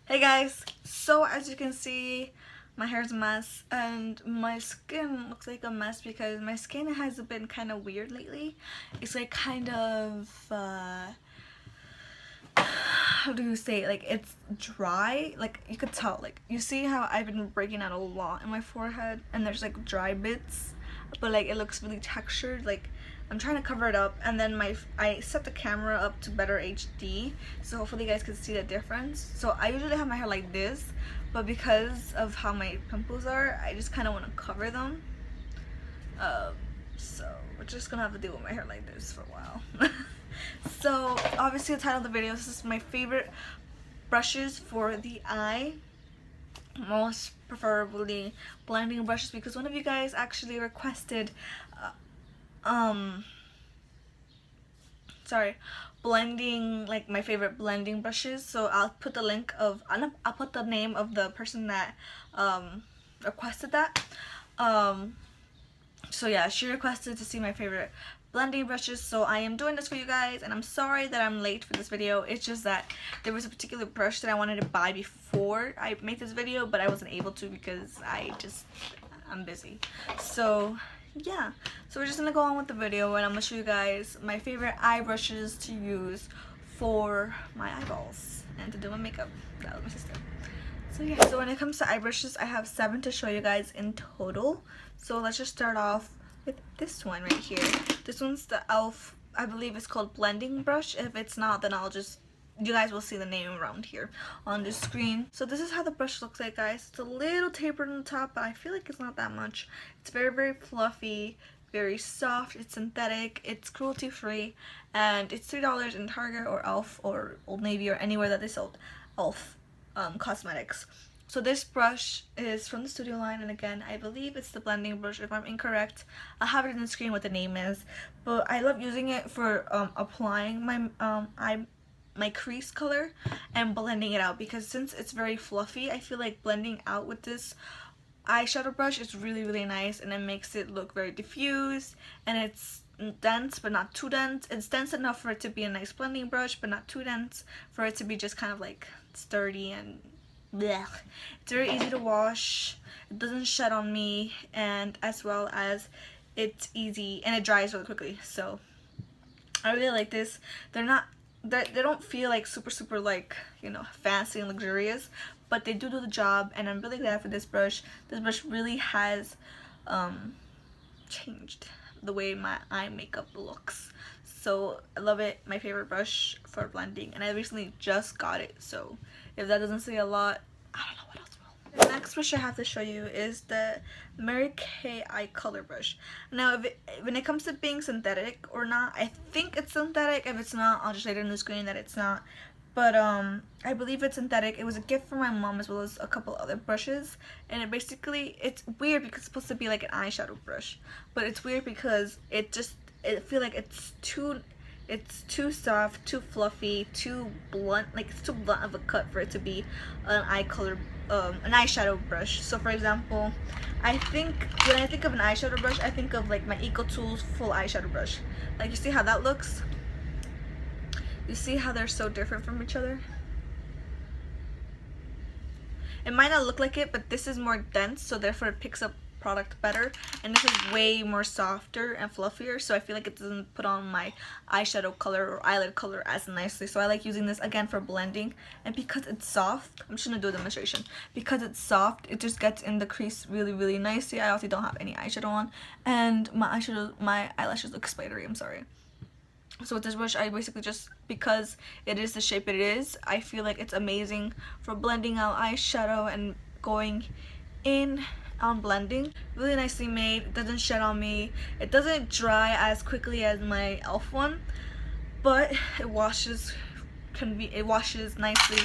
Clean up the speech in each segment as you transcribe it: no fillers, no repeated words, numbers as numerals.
Hey guys, so as you can see, my hair's a mess and my skin looks like a mess because my skin has been kind of weird lately. It's like kind of how do you say it? Like it's dry, like you could tell, like you see how I've been breaking out a lot in my forehead and there's like dry bits, but like it looks really textured. Like I'm trying to cover it up, and then I set the camera up to better HD, so hopefully you guys can see the difference. So I usually have my hair like this, but because of how my pimples are, I just kind of want to cover them. So we're just gonna have to deal with my hair like this for a while. So obviously the title of the video, this is my favorite brushes for the eye, most preferably blending brushes, because one of you guys actually requested blending, like my favorite blending brushes. So I'll put the link of, I'll put the name of the person that requested that. So yeah, she requested to see my favorite blending brushes, so I am doing this for you guys, and I'm sorry that I'm late for this video. It's just that there was a particular brush that I wanted to buy before I made this video, but I wasn't able to because I'm busy. So yeah, so we're just gonna go on with the video, and I'm gonna show you guys my favorite eye brushes to use for my eyeballs and to do my makeup. That was my sister. So yeah, so when it comes to eye brushes, I have 7 to show you guys in total. So let's just start off with this one right here. This one's the e.l.f. I believe it's called blending brush. If it's not, then you guys will see the name around here on the screen. So this is how the brush looks like, guys. It's a little tapered on the top, but I feel like it's not that much. It's very, very fluffy, very soft, it's synthetic, it's cruelty free, and it's $3 in Target or e.l.f. or Old Navy or anywhere that they sold e.l.f. Cosmetics. So this brush is from the Studio line, and again, I believe it's the blending brush. If I'm incorrect, I'll have it in the screen what the name is. But I love using it for applying my crease color and blending it out, because since it's very fluffy, I feel like blending out with this eyeshadow brush is really, really nice, and it makes it look very diffused, and it's dense but not too dense. It's dense enough for it to be a nice blending brush, but not too dense for it to be just kind of like sturdy and blech. It's very easy to wash, it doesn't shed on me, and as well as it's easy and it dries really quickly. So I really like this. They don't feel like super like, you know, fancy and luxurious, but they do the job, and I'm really glad for this brush. This brush really has changed the way my eye makeup looks. So I love it. My favorite brush for blending, and I recently just got it, so if that doesn't say a lot, I don't know what else will. The next brush I have to show you is the Marykay Eye color brush. Now when it comes to being synthetic or not, I think it's synthetic. If it's not, I'll just write it on the screen that it's not. But I believe it's synthetic. It was a gift from my mom, as well as a couple other brushes, and it's weird because it's supposed to be like an eyeshadow brush, but it's weird because I feel like it's too soft, too fluffy, too blunt. Like it's too blunt of a cut for it to be an an eyeshadow brush. So for example, when I think of an eyeshadow brush, I think of like my Eco Tools full eyeshadow brush. Like you see how that looks? You see how they're so different from each other? It might not look like it, but this is more dense, so therefore it picks up product better, and this is way more softer and fluffier, so I feel like it doesn't put on my eyeshadow color or eyelid color as nicely. So I like using this again for blending, and because it's soft, I'm just gonna do a demonstration. Because it's soft, it just gets in the crease really, really nicely. I also don't have any eyeshadow on, and my eyelashes look spidery, I'm sorry. So with this brush, I basically just, because it is the shape it is, I feel like it's amazing for blending out eyeshadow and going in on blending. Really nicely made. It doesn't shed on me. It doesn't dry as quickly as my e.l.f. one, but it washes nicely.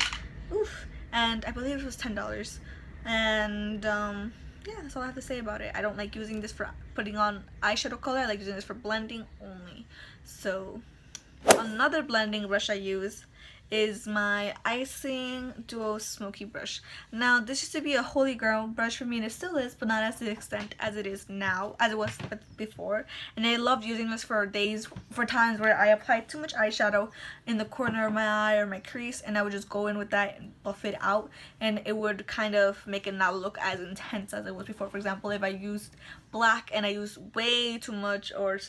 Oof. And I believe it was $10. And yeah, that's all I have to say about it. I don't like using this for putting on eyeshadow color. I like using this for blending only. So another blending brush I use is my Icing Duo Smoky brush. Now this used to be a holy grail brush for me, and it still is, but not as to the extent as it is now, as it was before. And I loved using this for times where I applied too much eyeshadow in the corner of my eye or my crease, and I would just go in with that and buff it out, and it would kind of make it not look as intense as it was before. For example, if I used black and I used way too much, or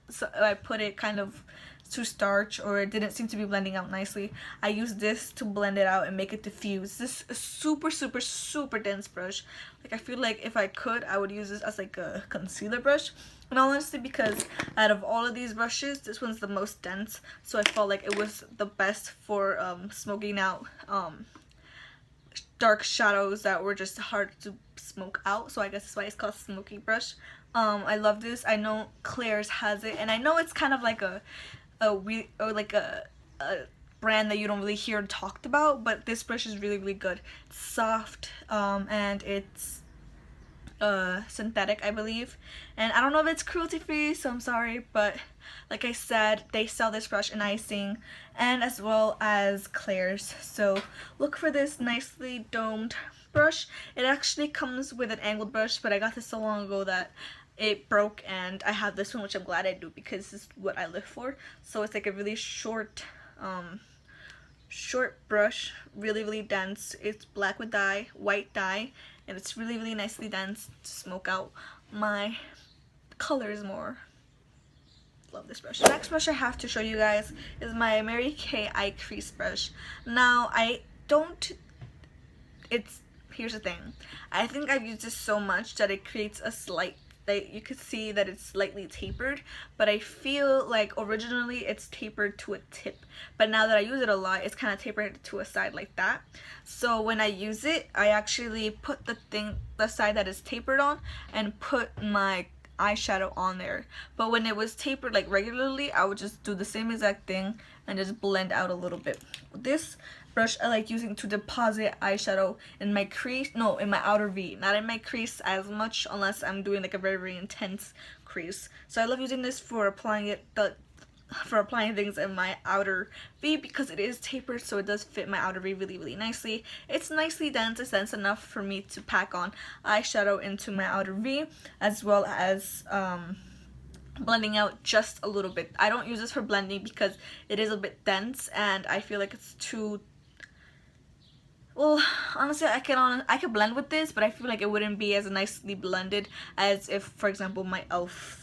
so I put it kind of too starch, or it didn't seem to be blending out nicely, I use this to blend it out and make it diffuse. This is a super super super dense brush. Like, I feel like if I could, I would use this as like a concealer brush, in all honesty, because out of all of these brushes, this one's the most dense, so I felt like it was the best for smoking out dark shadows that were just hard to smoke out. So I guess that's why it's called Smoky brush. I love this. I know Claire's has it, and I know it's kind of like a brand that you don't really hear talked about, but this brush is really really good. It's soft, and it's synthetic, I believe, and I don't know if it's cruelty free, so I'm sorry, but like I said, they sell this brush in Icing and as well as Claire's, so look for this nicely domed brush. It actually comes with an angled brush, but I got this so long ago that it broke, and I have this one, which I'm glad I do because this is what I live for. So it's like a really short brush, really really dense. It's black with dye, white dye, and it's really really nicely dense to smoke out my colors more. Love this brush. The next brush I have to show you guys is my Marykay Eye crease brush. Now here's the thing, I think I've used this so much that it creates a slight, that you could see that it's slightly tapered, but I feel like originally it's tapered to a tip, but now that I use it a lot, it's kind of tapered to a side like that. So when I use it, I actually put the side that is tapered on and put my eyeshadow on there. But when it was tapered like regularly, I would just do the same exact thing and just blend out a little bit. This brush I like using to deposit eyeshadow in my crease, no, in my outer V, not in my crease as much unless I'm doing like a very very intense crease. So I love using this for applying things in my outer V because it is tapered, so it does fit my outer V really really nicely. It's nicely dense. It's dense enough for me to pack on eyeshadow into my outer V, as well as blending out just a little bit. I don't use this for blending because it is a bit dense and I feel like it's too, well, honestly, I could blend with this, but I feel like it wouldn't be as nicely blended as if, for example, my e.l.f.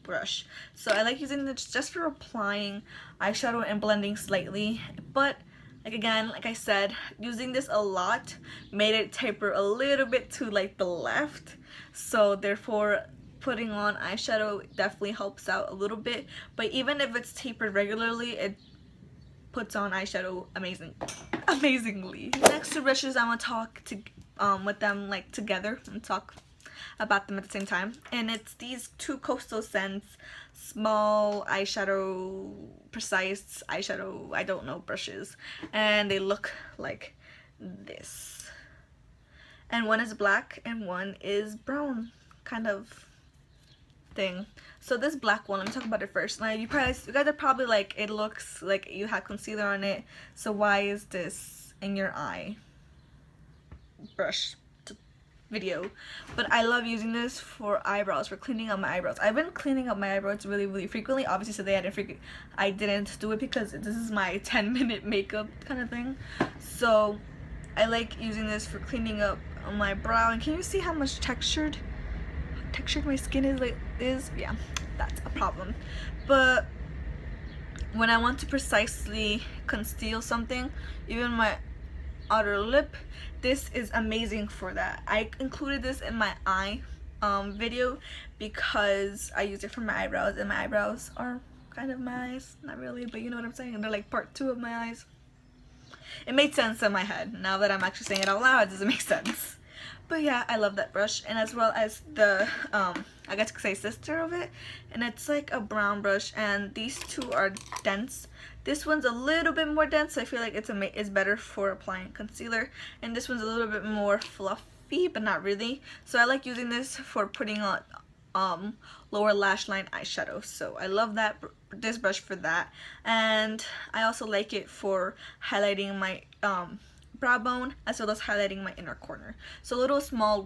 Brush. So I like using this just for applying eyeshadow and blending slightly, but like again, like I said, using this a lot made it taper a little bit to like the left, so therefore putting on eyeshadow definitely helps out a little bit. But even if it's tapered regularly, it puts on eyeshadow amazingly. Next two brushes, I'm gonna talk with them like together and talk about them at the same time, and it's these two Costal Scents small eyeshadow, precise eyeshadow, I don't know, brushes, and they look like this, and one is black and one is brown kind of thing. So this black one, let me talk about it first. Now you guys are probably like, it looks like you have concealer on it, so why is this in your eye brush video? But I love using this for eyebrows, for cleaning up my eyebrows. I've been cleaning up my eyebrows really really frequently. Obviously today I didn't do it because this is my 10-minute makeup kind of thing, so I like using this for cleaning up my brow. And can you see how much textured my skin is? Yeah, that's a problem. But when I want to precisely conceal something, even my outer lip, this is amazing for that. I included this in my eye video because I use it for my eyebrows, and my eyebrows are kind of my eyes. Not really, but you know what I'm saying. They're like part 2 of my eyes. It made sense in my head. Now that I'm actually saying it out loud, it doesn't make sense. But yeah, I love that brush, and as well as the I guess I could say sister of it, and it's like a brown brush, and these two are dense. This one's a little bit more dense, so I feel like it's better for applying concealer, and this one's a little bit more fluffy, but not really. So I like using this for putting on lower lash line eyeshadow. So I love this brush for that, and I also like it for highlighting my brow bone as well as highlighting my inner corner. So little small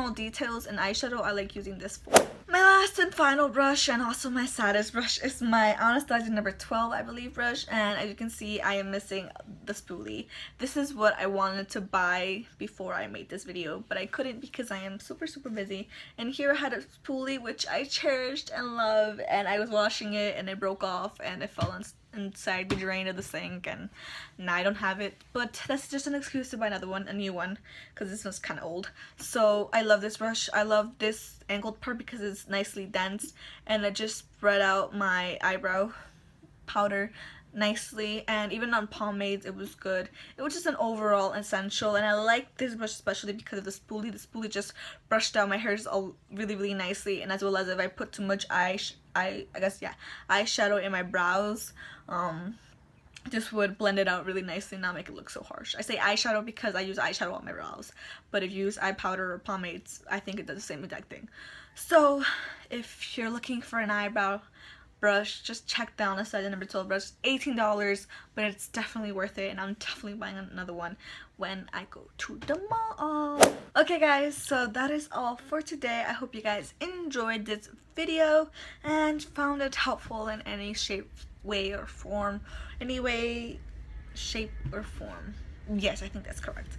details in eyeshadow I like using this for. My last and final brush, and also my saddest brush, is my Anastasia number 12, I believe, brush. And as you can see, I am missing the spoolie. This is what I wanted to buy before I made this video, but I couldn't because I am super busy. And here I had a spoolie which I cherished and love, and I was washing it and it broke off and it fell inside the drain of the sink, and now I don't have it. But that's just an excuse to buy another one, a new one, because this one's kind of old. So I love this brush. I love this angled part because it's nicely dense, and it just spread out my eyebrow powder nicely, and even on pomades it was good. It was just an overall essential, and I like this brush especially because of the spoolie. The spoolie just brushed out my hairs all really nicely, and as well as if I put too much eyeshadow in my brows, this would blend it out really nicely and not make it look so harsh. I say eyeshadow because I use eyeshadow on my brows, but if you use eye powder or pomades, I think it does the same exact thing. So if you're looking for an eyebrow brush, just check the Anastasia number 12 brush. $18, but it's definitely worth it, and I'm definitely buying another one when I go to the mall. Okay guys, so that is all for today. I hope you guys enjoyed this video and found it helpful in any shape, way, or form. Shape or form. Yes, I think that's correct.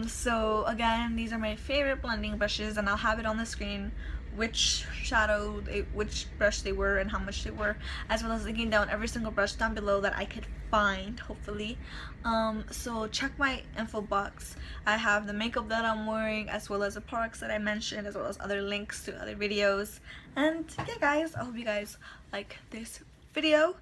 So again, these are my favorite blending brushes, and I'll have it on the screen which brush they were and how much they were, as well as linking down every single brush down below that I could find, hopefully. So check my info box. I have the makeup that I'm wearing, as well as the products that I mentioned, as well as other links to other videos. And yeah guys, I hope you guys like this video.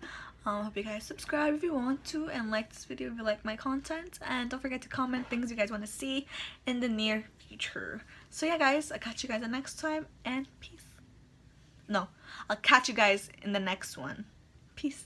I hope you guys subscribe if you want to, and like this video if you like my content, and don't forget to comment things you guys want to see in the near future. So yeah guys, I'll catch you guys the next time, and peace. No, I'll catch you guys in the next one. Peace.